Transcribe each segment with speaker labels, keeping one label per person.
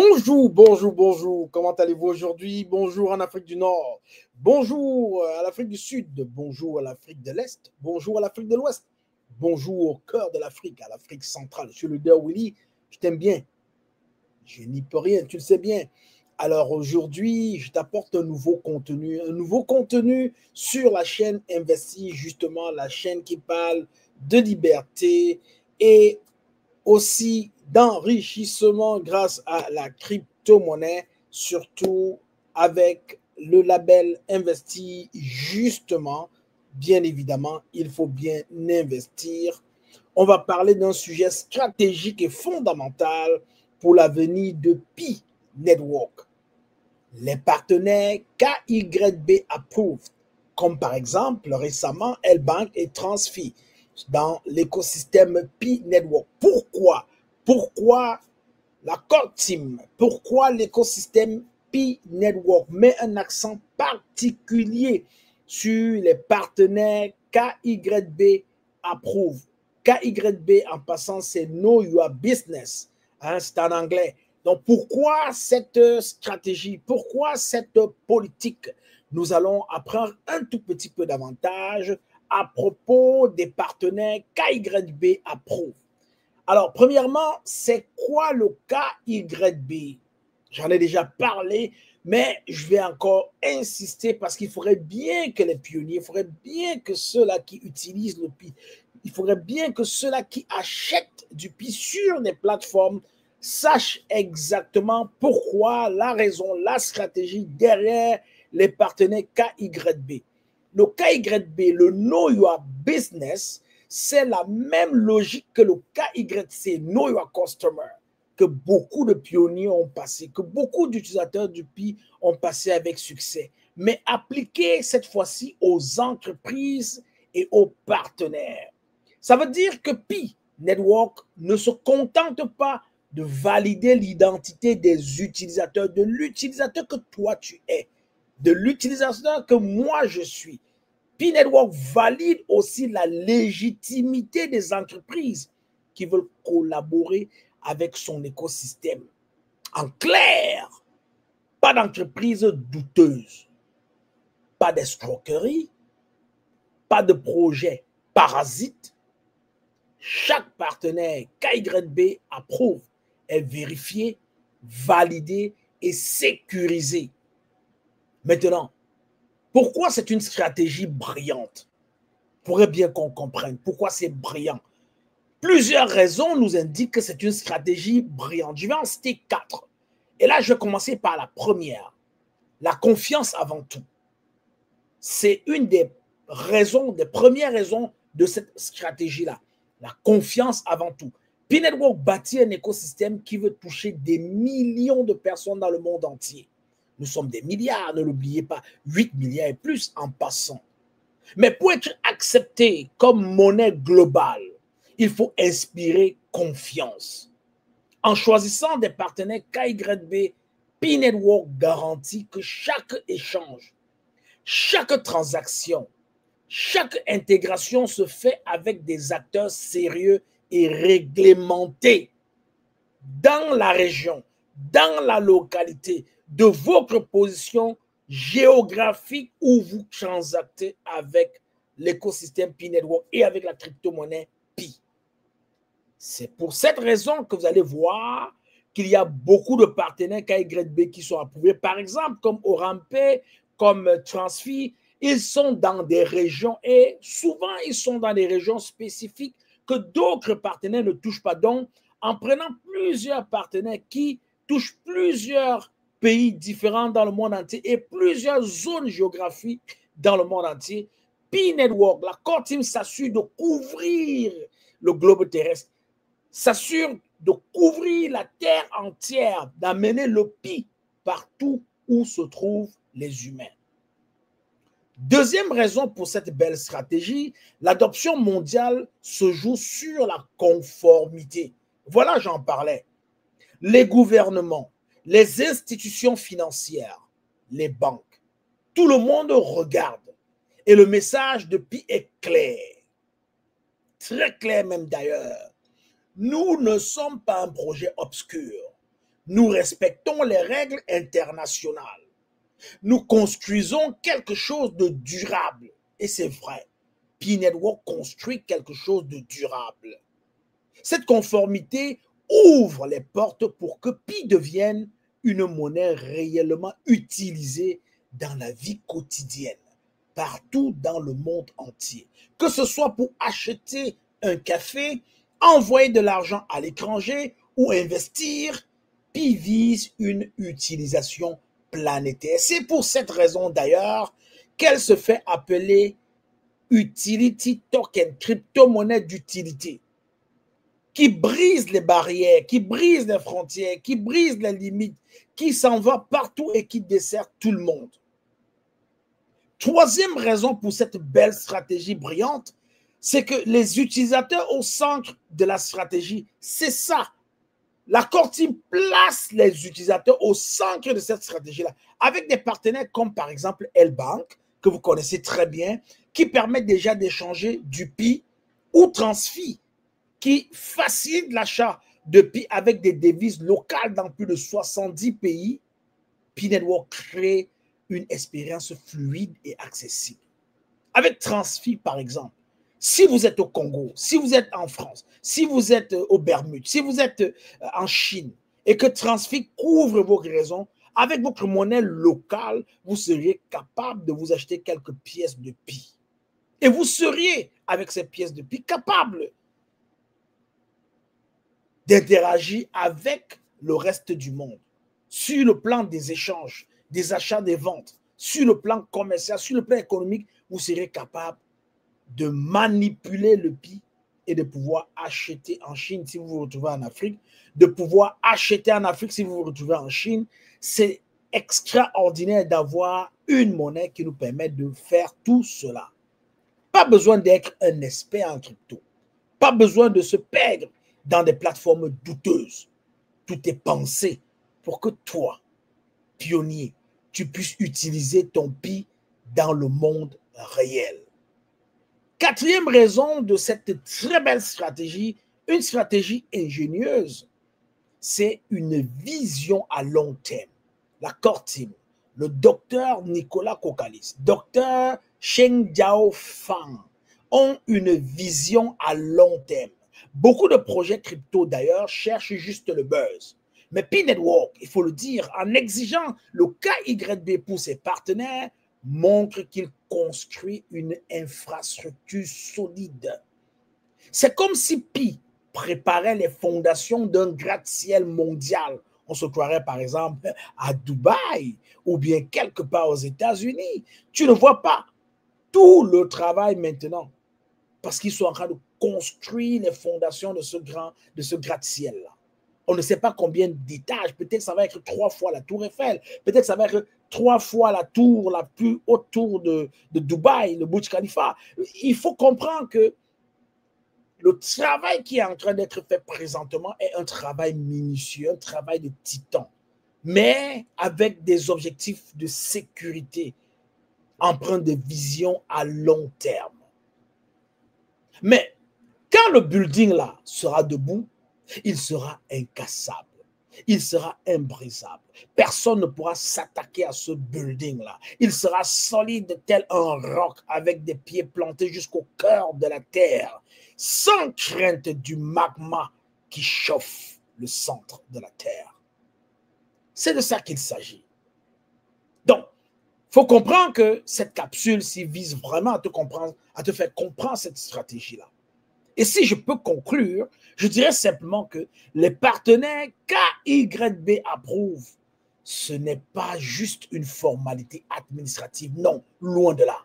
Speaker 1: Bonjour, bonjour, bonjour. Comment allez-vous aujourd'hui? Bonjour en Afrique du Nord. Bonjour à l'Afrique du Sud. Bonjour à l'Afrique de l'Est. Bonjour à l'Afrique de l'Ouest. Bonjour au cœur de l'Afrique, à l'Afrique centrale. Je suis le leader Willy. Je t'aime bien. Je n'y peux rien, tu le sais bien. Alors aujourd'hui, je t'apporte un nouveau contenu sur la chaîne Investi, justement la chaîne qui parle de liberté et aussi d'enrichissement grâce à la crypto-monnaie, surtout avec le label Investi, justement. Bien évidemment, il faut bien investir. On va parler d'un sujet stratégique et fondamental pour l'avenir de Pi Network. Les partenaires KYB Approved, comme par exemple récemment L-Bank et Transfi, dans l'écosystème Pi Network. Pourquoi la core team, pourquoi l'écosystème Pi Network met un accent particulier sur les partenaires KYB Approve. KYB, en passant, c'est Know Your Business. Hein, c'est en anglais. Donc, pourquoi cette stratégie? Pourquoi cette politique? Nous allons apprendre un tout petit peu davantage à propos des partenaires KYB Approve. Alors, premièrement, c'est quoi le KYB? J'en ai déjà parlé, mais je vais encore insister parce qu'il faudrait bien que les pionniers, il faudrait bien que ceux-là qui utilisent le PI, il faudrait bien que ceux-là qui achètent du PI sur les plateformes sachent exactement pourquoi, la raison, la stratégie derrière les partenaires KYB. Le KYB, le Know Your Business, c'est la même logique que le KYC, Know Your Customer, que beaucoup de pionniers ont passé, que beaucoup d'utilisateurs du PI ont passé avec succès, mais appliqué cette fois-ci aux entreprises et aux partenaires. Ça veut dire que Pi Network ne se contente pas de valider l'identité des utilisateurs, de l'utilisateur que toi tu es, de l'utilisateur que moi je suis. Pi Network valide aussi la légitimité des entreprises qui veulent collaborer avec son écosystème. En clair, pas d'entreprise douteuse, pas d'escroquerie, pas de projet parasite. Chaque partenaire KYB approuve, est vérifié, validé et sécurisé. Maintenant, pourquoi c'est une stratégie brillante? Il faudrait bien qu'on comprenne pourquoi c'est brillant. Plusieurs raisons nous indiquent que c'est une stratégie brillante. Je vais en citer 4. Et là, je vais commencer par la première. La confiance avant tout. C'est une des raisons, des premières raisons de cette stratégie-là. La confiance avant tout. Pi Network bâtit un écosystème qui veut toucher des millions de personnes dans le monde entier. Nous sommes des milliards, ne l'oubliez pas, 8 milliards et plus en passant. Mais pour être accepté comme monnaie globale, il faut inspirer confiance. En choisissant des partenaires KYB, Pi Network garantit que chaque échange, chaque transaction, chaque intégration se fait avec des acteurs sérieux et réglementés dans la région, dans la localité, de votre position géographique où vous transactez avec l'écosystème Pi Network et avec la crypto-monnaie Pi. C'est pour cette raison que vous allez voir qu'il y a beaucoup de partenaires KYB qui sont approuvés, par exemple comme Orampé, comme Transfi. Ils sont dans des régions et souvent ils sont dans des régions spécifiques que d'autres partenaires ne touchent pas. Donc, en prenant plusieurs partenaires qui touchent plusieurs pays différents dans le monde entier et plusieurs zones géographiques dans le monde entier, Pi Network, la core team s'assure de couvrir le globe terrestre, s'assure de couvrir la terre entière, d'amener le Pi partout où se trouvent les humains. Deuxième raison pour cette belle stratégie, l'adoption mondiale se joue sur la conformité. Voilà, j'en parlais. Les gouvernements, les institutions financières, les banques, tout le monde regarde. Et le message de Pi est clair. Très clair même d'ailleurs. Nous ne sommes pas un projet obscur. Nous respectons les règles internationales. Nous construisons quelque chose de durable. Et c'est vrai. Pi Network construit quelque chose de durable. Cette conformité ouvre les portes pour que Pi devienne une monnaie réellement utilisée dans la vie quotidienne, partout dans le monde entier. Que ce soit pour acheter un café, envoyer de l'argent à l'étranger ou investir, Pi vise une utilisation planétaire. C'est pour cette raison d'ailleurs qu'elle se fait appeler Utility Token, crypto-monnaie d'utilité, qui brise les barrières, qui brise les frontières, qui brise les limites, qui s'en va partout et qui dessert tout le monde. Troisième raison pour cette belle stratégie brillante, c'est que les utilisateurs au centre de la stratégie, c'est ça. La Core Team place les utilisateurs au centre de cette stratégie-là, avec des partenaires comme par exemple L-Bank, que vous connaissez très bien, qui permet déjà d'échanger du Pi ou Transfi, qui facilite l'achat de Pi avec des devises locales dans plus de 70 pays. Pi Network crée une expérience fluide et accessible. Avec Transfi, par exemple, si vous êtes au Congo, si vous êtes en France, si vous êtes aux Bermudes, si vous êtes en Chine et que Transfi couvre vos raisons, avec votre monnaie locale, vous seriez capable de vous acheter quelques pièces de Pi. Et vous seriez, avec ces pièces de Pi, capable d'interagir avec le reste du monde sur le plan des échanges, des achats, des ventes, sur le plan commercial, sur le plan économique, vous serez capable de manipuler le Pi et de pouvoir acheter en Chine si vous vous retrouvez en Afrique, de pouvoir acheter en Afrique si vous vous retrouvez en Chine. C'est extraordinaire d'avoir une monnaie qui nous permet de faire tout cela. Pas besoin d'être un expert en crypto. Pas besoin de se perdre dans des plateformes douteuses. Tout est pensé pour que toi, pionnier, tu puisses utiliser ton Pi dans le monde réel. Quatrième raison de cette très belle stratégie, une stratégie ingénieuse, c'est une vision à long terme. La Core Team, le docteur Nicolas Kokalis, docteur Cheng Jiao Fang ont une vision à long terme. Beaucoup de projets crypto d'ailleurs cherchent juste le buzz. Mais Pi Network, il faut le dire, en exigeant le KYB pour ses partenaires, montre qu'il construit une infrastructure solide. C'est comme si Pi préparait les fondations d'un gratte-ciel mondial. On se croirait par exemple à Dubaï ou bien quelque part aux États-Unis. Tu ne vois pas tout le travail maintenant parce qu'ils sont en train de construire les fondations de ce gratte-ciel-là. On ne sait pas combien d'étages. Peut-être ça va être 3 fois la tour Eiffel. Peut-être ça va être 3 fois la tour, la plus haute tour de Dubaï, le Burj Khalifa. Il faut comprendre que le travail qui est en train d'être fait présentement est un travail minutieux, un travail de titan, mais avec des objectifs de sécurité, empreints de vision à long terme. Mais quand le building là sera debout, il sera incassable. Il sera imbrisable. Personne ne pourra s'attaquer à ce building-là. Il sera solide tel un roc avec des pieds plantés jusqu'au cœur de la terre, sans crainte du magma qui chauffe le centre de la terre. C'est de ça qu'il s'agit. Donc, il faut comprendre que cette capsule-ci vise vraiment à te faire comprendre cette stratégie-là. Et si je peux conclure, je dirais simplement que les partenaires KYB approuvent, ce n'est pas juste une formalité administrative. Non, loin de là.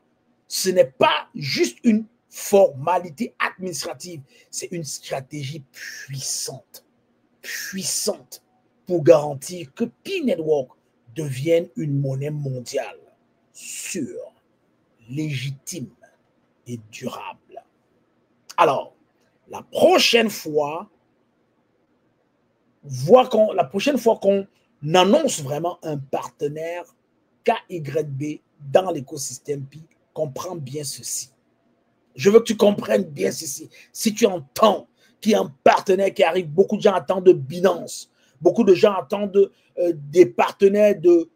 Speaker 1: Ce n'est pas juste une formalité administrative. C'est une stratégie puissante pour garantir que Pi Network devienne une monnaie mondiale sûre, légitime et durable. Alors, la prochaine fois qu'on annonce vraiment un partenaire KYB dans l'écosystème Pi, comprends bien ceci. Je veux que tu comprennes bien ceci. Si tu entends qu'il y a un partenaire qui arrive, beaucoup de gens attendent de Binance, Beaucoup de gens attendent des partenaires de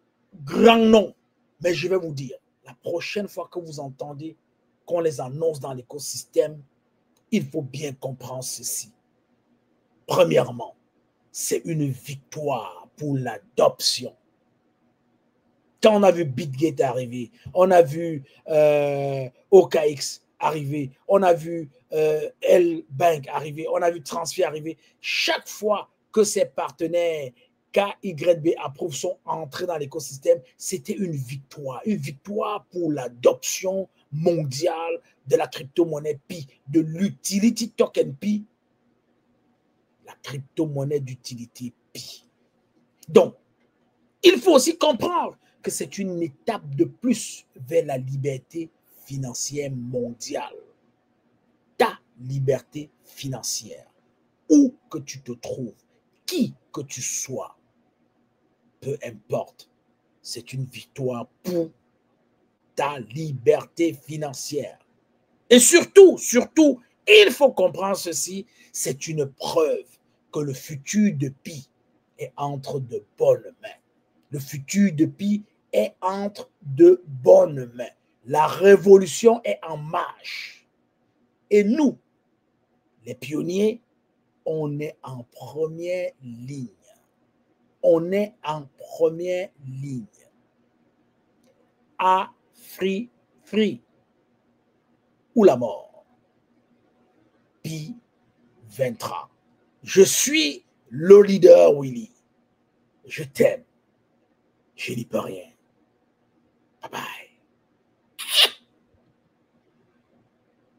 Speaker 1: grands noms. Mais je vais vous dire, la prochaine fois que vous entendez qu'on les annonce dans l'écosystème, il faut bien comprendre ceci. Premièrement, c'est une victoire pour l'adoption. Quand on a vu BitGate arriver, on a vu OKX arriver, on a vu L-Bank arriver, on a vu Transfer arriver, chaque fois que ces partenaires KYB approuvent sont entrés dans l'écosystème, c'était une victoire pour l'adoption mondiale de la crypto-monnaie Pi, de l'utility token Pi, la crypto-monnaie d'utilité Pi. Donc, il faut aussi comprendre que c'est une étape de plus vers la liberté financière mondiale. Ta liberté financière, où que tu te trouves, qui que tu sois, peu importe, c'est une victoire pour ta liberté financière. Et surtout, il faut comprendre ceci, c'est une preuve que le futur de Pi est entre de bonnes mains. Le futur de Pi est entre de bonnes mains. La révolution est en marche. Et nous, les pionniers, on est en première ligne. On est en première ligne. À free ou la mort. Pi vaincra. Je suis le leader Willy. Je t'aime. Je n'y peux rien.